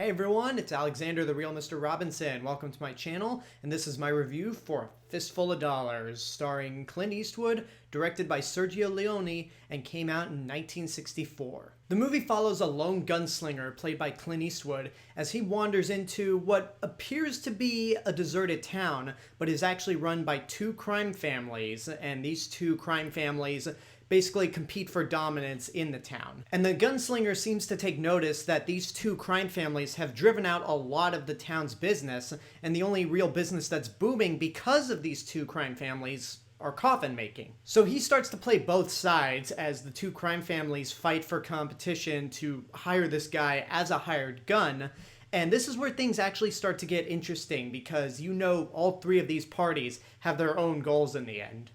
everyone, it's Alexander, the real Mr. Robinson. Welcome to my channel, and this is my review for Fistful of Dollars, starring Clint Eastwood, directed by Sergio Leone, and came out in 1964. The movie follows a lone gunslinger, played by Clint Eastwood, as he wanders into what appears to be a deserted town, but is actually run by two crime families, and these two crime families basically compete for dominance in the town. And the gunslinger seems to take notice that these two crime families have driven out a lot of the town's business, and the only real business that's booming because of these two crime families are coffin making. So he starts to play both sides as the two crime families fight for competition to hire this guy as a hired gun. And this is where things actually start to get interesting because all three of these parties have their own goals in the end.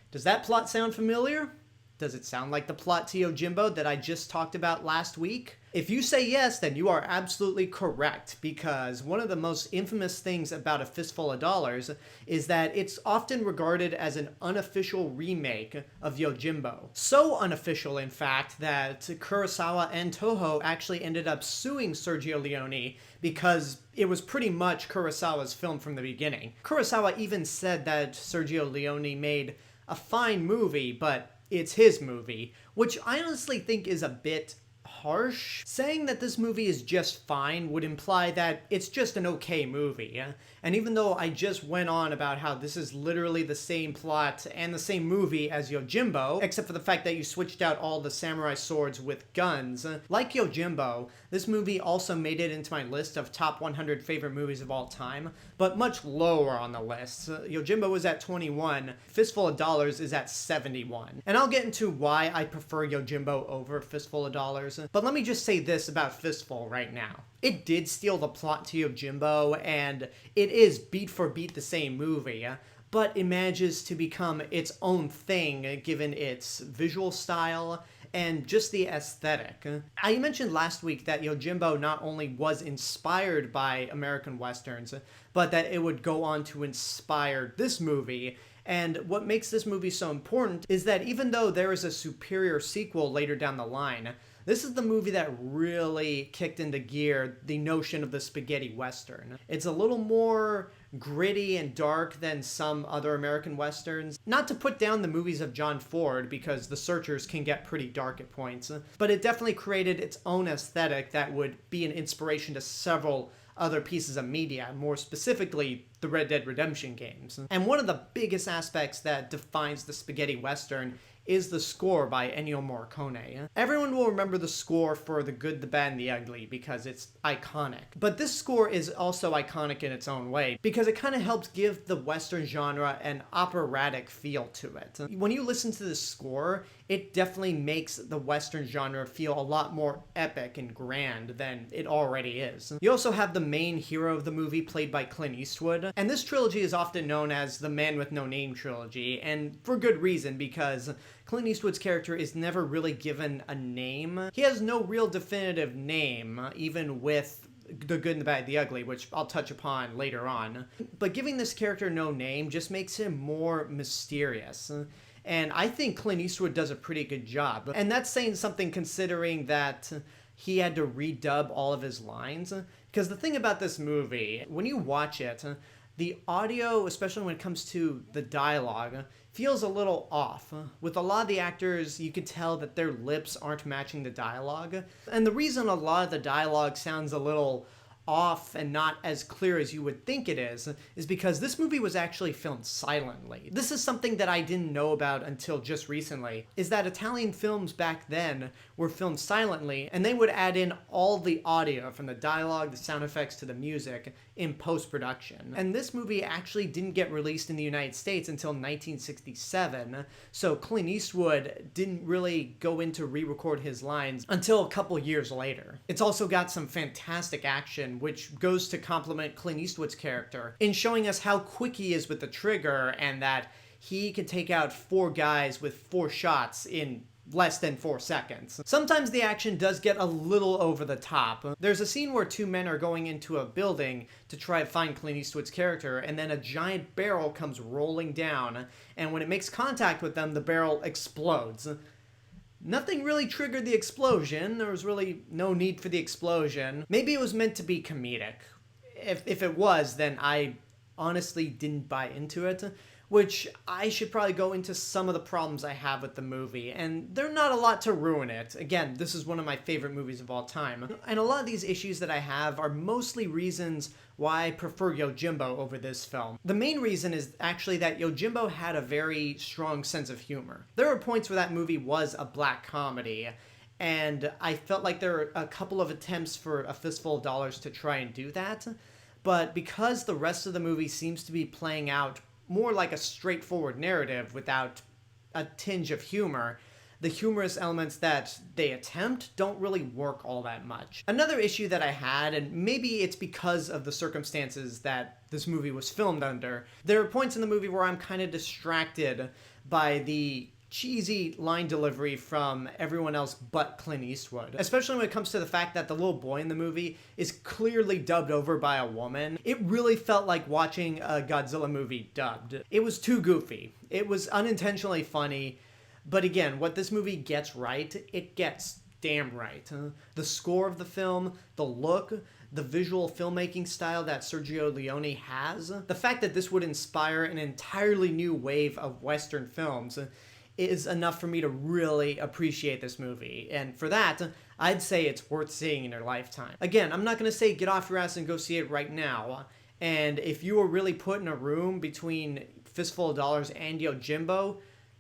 Does that plot sound familiar? Does it sound like the plot to Yojimbo that I just talked about last week? If you say yes, then you are absolutely correct, because one of the most infamous things about A Fistful of Dollars is that it's often regarded as an unofficial remake of Yojimbo. So unofficial, in fact, that Kurosawa and Toho actually ended up suing Sergio Leone because it was pretty much Kurosawa's film from the beginning. Kurosawa even said that Sergio Leone made a fine movie, but it's his movie, which I honestly think is a bit harsh. Saying that this movie is just fine would imply that it's just an okay movie. And even though I just went on about how this is literally the same plot and the same movie as Yojimbo, except for the fact that you switched out all the samurai swords with guns, like Yojimbo, this movie also made it into my list of top 100 favorite movies of all time, but much lower on the list. Yojimbo was at 21, Fistful of Dollars is at 71. And I'll get into why I prefer Yojimbo over Fistful of Dollars, but let me just say this about Fistful right now. It did steal the plot to Yojimbo, and it is beat for beat the same movie, but it manages to become its own thing given its visual style and just the aesthetic. I mentioned last week that Yojimbo not only was inspired by American Westerns, but that it would go on to inspire this movie. And what makes this movie so important is that even though there is a superior sequel later down the line, this is the movie that really kicked into gear the notion of the spaghetti western. It's a little more gritty and dark than some other American westerns. Not to put down the movies of John Ford, because The Searchers can get pretty dark at points, but it definitely created its own aesthetic that would be an inspiration to several other pieces of media, more specifically the Red Dead Redemption games. And one of the biggest aspects that defines the spaghetti western is the score by Ennio Morricone. Everyone will remember the score for The Good, the Bad, and the Ugly because it's iconic. But this score is also iconic in its own way because it kind of helps give the Western genre an operatic feel to it. When you listen to this score, it definitely makes the Western genre feel a lot more epic and grand than it already is. You also have the main hero of the movie played by Clint Eastwood, and this trilogy is often known as the Man with No Name trilogy, and for good reason, because Clint Eastwood's character is never really given a name. He has no real definitive name, even with The Good, the Bad, the Ugly, which I'll touch upon later on. But giving this character no name just makes him more mysterious. And I think Clint Eastwood does a pretty good job. And that's saying something considering that he had to redub all of his lines. Because the thing about this movie, when you watch it, the audio, especially when it comes to the dialogue, feels a little off. With a lot of the actors, you can tell that their lips aren't matching the dialogue. And the reason a lot of the dialogue sounds a little off and not as clear as you would think it is because this movie was actually filmed silently. This is something that I didn't know about until just recently, is that Italian films back then were filmed silently, and they would add in all the audio from the dialogue, the sound effects, to the music in post-production. And this movie actually didn't get released in the United States until 1967, so Clint Eastwood didn't really go in to re-record his lines until a couple years later. It's also got some fantastic action, which goes to complement Clint Eastwood's character in showing us how quick he is with the trigger and that he can take out 4 guys with 4 shots in less than 4 seconds. Sometimes the action does get a little over the top. There's a scene where 2 men are going into a building to try to find Clint Eastwood's character, and then a giant barrel comes rolling down, and when it makes contact with them, the barrel explodes. Nothing really triggered the explosion. There was really no need for the explosion. Maybe it was meant to be comedic. If it was, then I honestly didn't buy into it, which I should probably go into some of the problems I have with the movie, and they're not a lot to ruin it. Again, this is one of my favorite movies of all time, and a lot of these issues that I have are mostly reasons why I prefer Yojimbo over this film. The main reason is actually that Yojimbo had a very strong sense of humor. There were points where that movie was a black comedy, and I felt like there were a couple of attempts for A Fistful of Dollars to try and do that, but because the rest of the movie seems to be playing out more like a straightforward narrative without a tinge of humor, the humorous elements that they attempt don't really work all that much. Another issue that I had, and maybe it's because of the circumstances that this movie was filmed under, there are points in the movie where I'm kind of distracted by the cheesy line delivery from everyone else but Clint Eastwood. Especially when it comes to the fact that the little boy in the movie is clearly dubbed over by a woman. It really felt like watching a Godzilla movie dubbed. It was too goofy. It was unintentionally funny. But again, what this movie gets right, it gets damn right. The score of the film, the look, the visual filmmaking style that Sergio Leone has, the fact that this would inspire an entirely new wave of Western films is enough for me to really appreciate this movie. And for that, I'd say it's worth seeing in your lifetime. Again, I'm not going to say get off your ass and go see it right now. And if you were really put in a room between Fistful of Dollars and Yojimbo,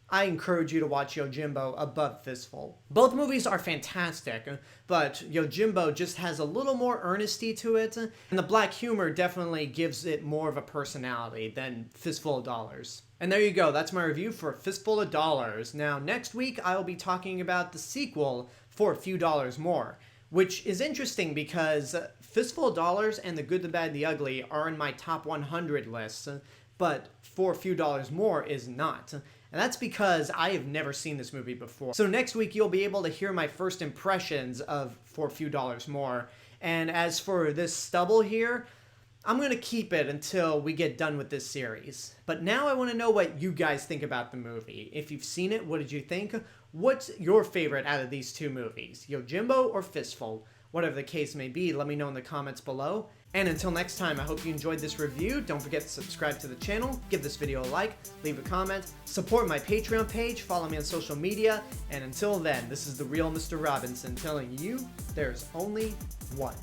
I encourage you to watch Yojimbo above Fistful. Both movies are fantastic, but Yojimbo just has a little more earnesty to it, and the black humor definitely gives it more of a personality than Fistful of Dollars. And there you go, that's my review for Fistful of Dollars. Now, next week I will be talking about the sequel, For a Few Dollars More, which is interesting because Fistful of Dollars and The Good, the Bad, the Ugly are in my top 100 list, but For a Few Dollars More is not. And that's because I have never seen this movie before. So next week you'll be able to hear my first impressions of For a Few Dollars More. And as for this stubble here, I'm going to keep it until we get done with this series. But now I want to know what you guys think about the movie. If you've seen it, what did you think? What's your favorite out of these two movies? Yojimbo or Fistful? Whatever the case may be, let me know in the comments below. And until next time, I hope you enjoyed this review. Don't forget to subscribe to the channel, give this video a like, leave a comment, support my Patreon page, follow me on social media, and until then, this is the real Mr. Robinson telling you there's only one.